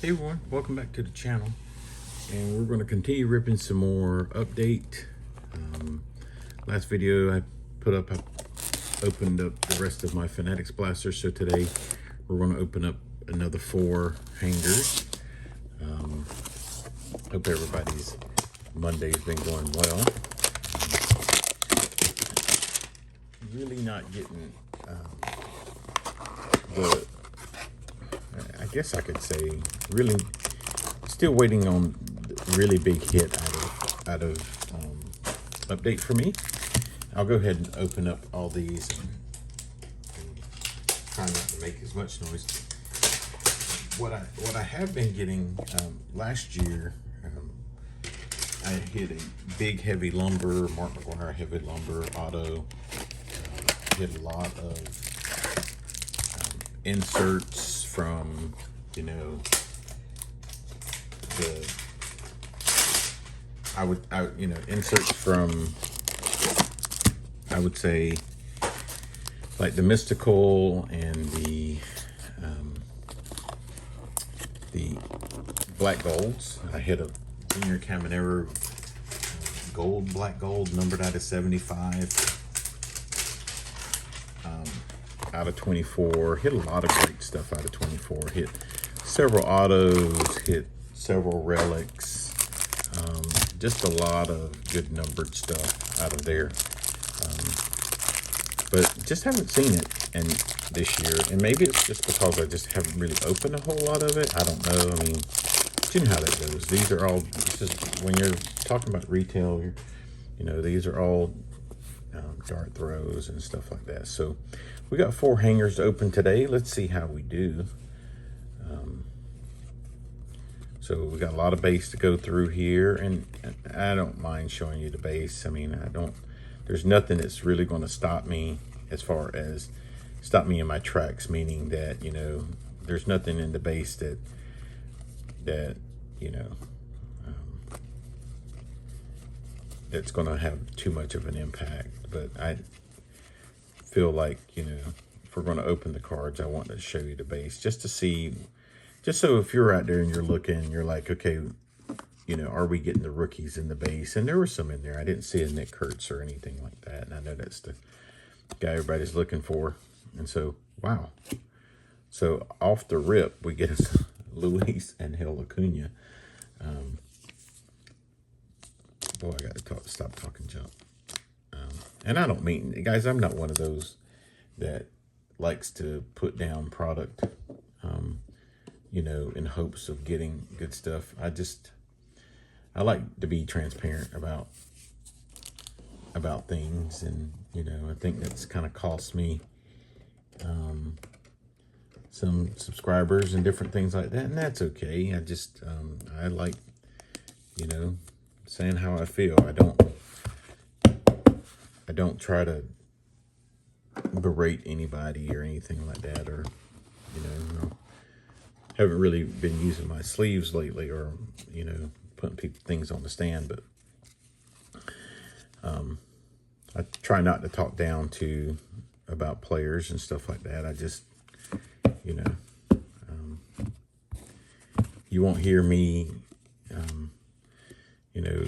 Hey everyone, welcome back to the channel, and we're going to continue ripping some more update. Last video I put up, I opened up the rest of my Fanatics blasters, so today we're going to open up another 4 hangers. Hope everybody's Monday's been going well. Really not getting I guess I could say, really still waiting on the really big hit out of update for me. I'll go ahead and open up all these and try not to make as much noise. What I have been getting last year, I hit a big heavy lumber, Mark McGuire heavy lumber auto. Hit a lot of inserts from, you know, inserts from, I would say, like the Mystical and the Black Golds. I hit a Junior Caminero gold, black gold, numbered out of 75. Out of 24, hit a lot of great stuff out of 24. Hit several autos, hit several relics, just a lot of good numbered stuff out of there. But just haven't seen it this year, and maybe it's just because I just haven't really opened a whole lot of it. I don't know. I mean, you know how that goes. These are all, this is when you're talking about retail, you know, these are all dart throws and stuff like that. So we got 4 hangers to open today. Let's see how we do. So we got a lot of base to go through here, and I don't mind showing you the base. I mean, there's nothing that's really going to stop me as far as stop me in my tracks, meaning that, you know, there's nothing in the base that you know, that's going to have too much of an impact. But I feel like, you know, if we're going to open the cards, I want to show you the base just to see, just so if you're out there and you're looking, you're like, okay, you know, are we getting the rookies in the base? And there were some in there. I didn't see a Nick Kurtz or anything like that, and I know that's the guy everybody's looking for. And so, wow. So off the rip, we get Luis and Hell Acuna. Boy, I got to stop talking junk. And I don't mean, guys, I'm not one of those that likes to put down product, you know, in hopes of getting good stuff. I like to be transparent about things, and, you know, I think that's kind of cost me some subscribers and different things like that, and that's okay. I like, you know, saying how I feel. I don't try to berate anybody or anything like that, or, you know, haven't really been using my sleeves lately, or, you know, putting things on the stand, but I try not to talk down about players and stuff like that. I just, you know, you won't hear me, you know,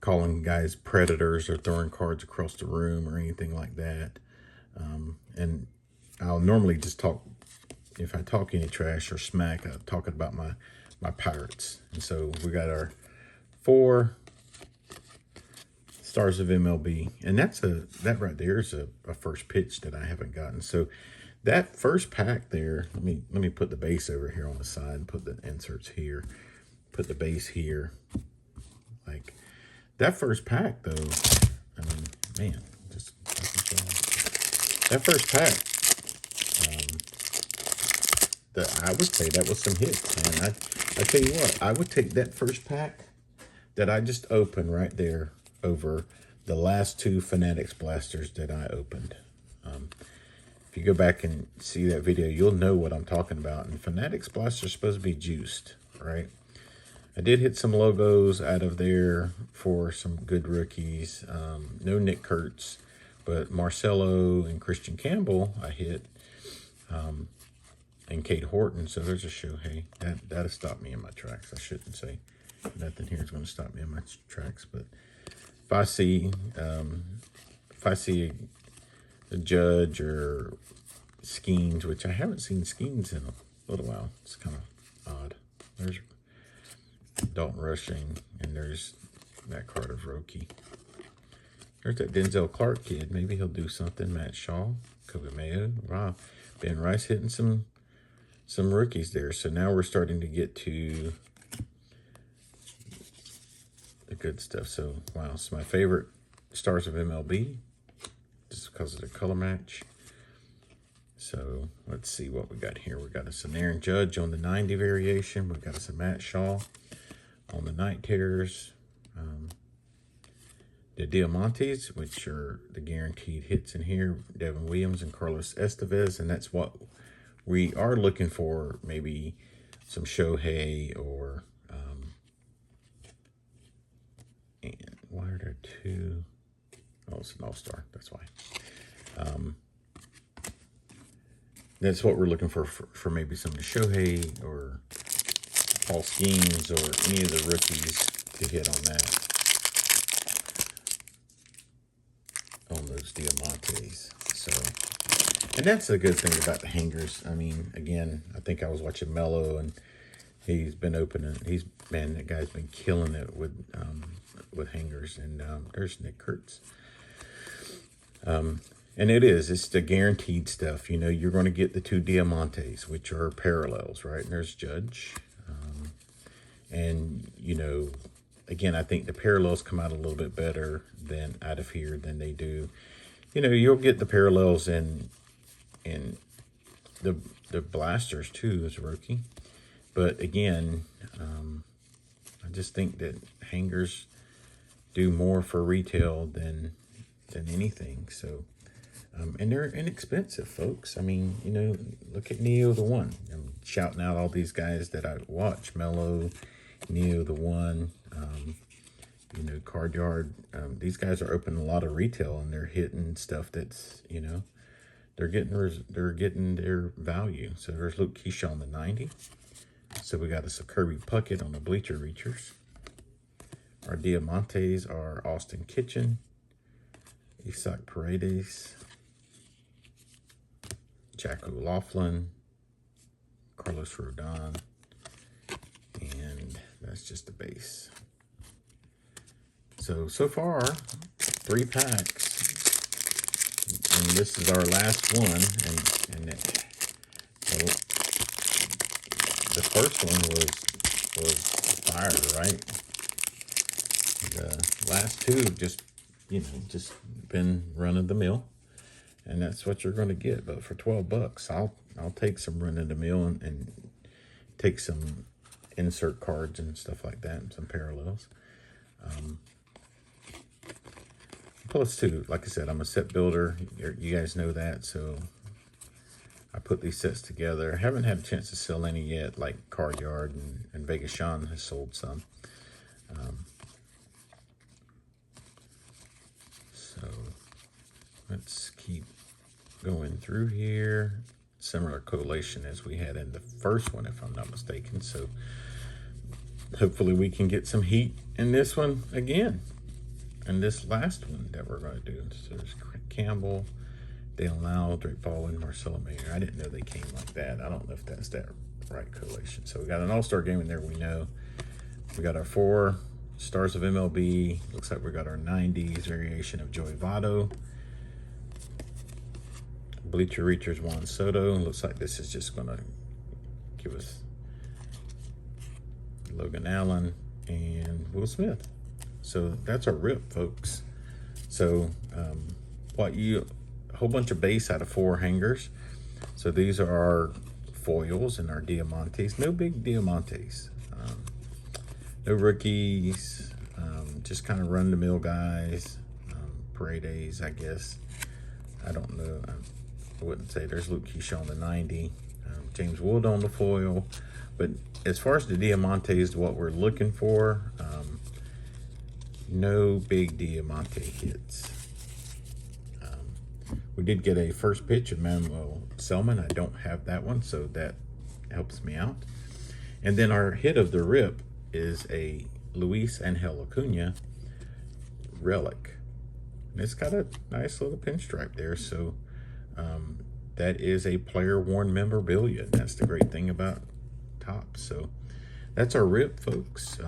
calling guys predators or throwing cards across the room or anything like that. And I'll normally just talk, if I talk any trash or smack, I'm talking about my Pirates. And so we got our 4 Stars of MLB, and that right there is a first pitch that I haven't gotten. So that first pack there, let me put the base over here on the side, put the inserts here, put the base here. Like that first pack though, I mean, man, just that first pack, I would say that was some hits, man. I tell you what, I would take that first pack that I just opened right there over the last 2 Fanatics blasters that I opened. If you go back and see that video, you'll know what I'm talking about. And Fanatics blasters are supposed to be juiced, right? I did hit some logos out of there for some good rookies. No Nick Kurtz, but Marcelo and Christian Campbell I hit. and Kate Horton. So there's a Shohei. That'll stop me in my tracks. I shouldn't say nothing here is going to stop me in my tracks. But if I see a Judge or Skeens, which I haven't seen Skeens in a little while. It's kind of odd. There's Dalton Rushing, and there's that card of Roki. There's that Denzel Clark kid. Maybe he'll do something. Matt Shaw, Kobe Mayo. Wow. Ben Rice hitting some rookies there. So now we're starting to get to the good stuff. So, wow. It's my favorite stars of MLB just because of the color match. So, let's see what we got here. We got us an Aaron Judge on the 90 variation. We got us a Matt Shaw on the Night Terrors. The Diamantes, which are the guaranteed hits in here. Devin Williams and Carlos Estevez. And that's what we are looking for. Maybe some Shohei or... and why are there two? Oh, it's an all-star. That's why. That's what we're looking for maybe some of the Shohei or Paul Skeens or any of the rookies to hit on that. On those Diamantes. So, and that's the good thing about the hangers. I mean, again, I think I was watching Mello, and he's been opening. Man, that guy's been killing it with hangers. And there's Nick Kurtz. And it's the guaranteed stuff. You know, you're going to get the two Diamantes, which are parallels, right? And there's Judge. And, you know, again, I think the parallels come out a little bit better than out of here than they do. You know, you'll get the parallels in the blasters too as a rookie. But again, I just think that hangers do more for retail than anything. So, and they're inexpensive, folks. I mean, you know, look at Neo the One. I'm shouting out all these guys that I watch. Mello, Neo the One, you know, Card Yard. These guys are opening a lot of retail, and they're hitting stuff that's, you know, they're getting their value. So there's Luke Keyshaw on the 90. So we got us a Kirby Puckett on the Bleacher Reachers. Our Diamantes are Austin Kitchen, Isaac Paredes, Jack O'Loughlin, Carlos Rodon, and that's just the base. So far, 3 packs, and this is our last one, and the first one was fire, right? The last two just, you know, just been run of the mill, and that's what you're going to get. But for $12, I'll take some run of the mill and take some insert cards and stuff like that, and some parallels. Plus, too, like I said, I'm a set builder. You guys know that, so I put these sets together. I haven't had a chance to sell any yet, like Card Yard and Vegas Sean has sold some. So let's keep going through here. Similar collation as we had in the first one, if I'm not mistaken. So hopefully we can get some heat in this one again. And this last one that we're going to do. So there's Campbell, Dale Lau, Drake Baldwin, Marcelo Mayer. I didn't know they came like that. I don't know if that's that right collation. So we got an all-star game in there, we know. We got our 4 stars of MLB. Looks like we got our 90s variation of Joey Votto. Bleacher Reachers Juan Soto. Looks like this is just going to give us Logan Allen and Will Smith. So that's our rip, folks. So a whole bunch of base out of 4 hangers. So these are our foils and our Diamantes. No big Diamantes. No rookies. Just kind of run-the-mill guys. Paredes, I guess. I don't know. I wouldn't say. There's Luke Keyshaw on the 90. James Wood on the foil. But as far as the Diamantes, what we're looking for, no big Diamante hits. We did get a first pitch of Manuel Selman. I don't have that one, so that helps me out. And then our hit of the rip is a Luis Angel Acuna Relic. And it's got a nice little pinstripe there, so that is a player worn memorabilia. And that's the great thing about Topps. So that's our rip, folks.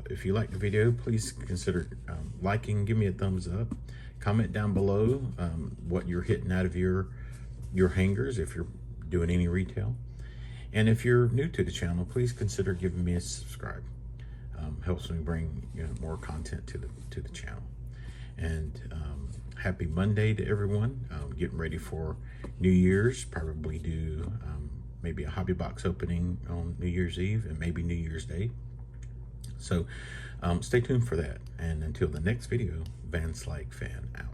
If you like the video, please consider liking, give me a thumbs up. Comment down below what you're hitting out of your hangers if you're doing any retail. And if you're new to the channel, please consider giving me a subscribe. Helps me bring more content to the channel. And happy Monday to everyone. Getting ready for New Year's. Probably do maybe a hobby box opening on New Year's Eve and maybe New Year's Day. So stay tuned for that. And until the next video, Van Slyke Fan out.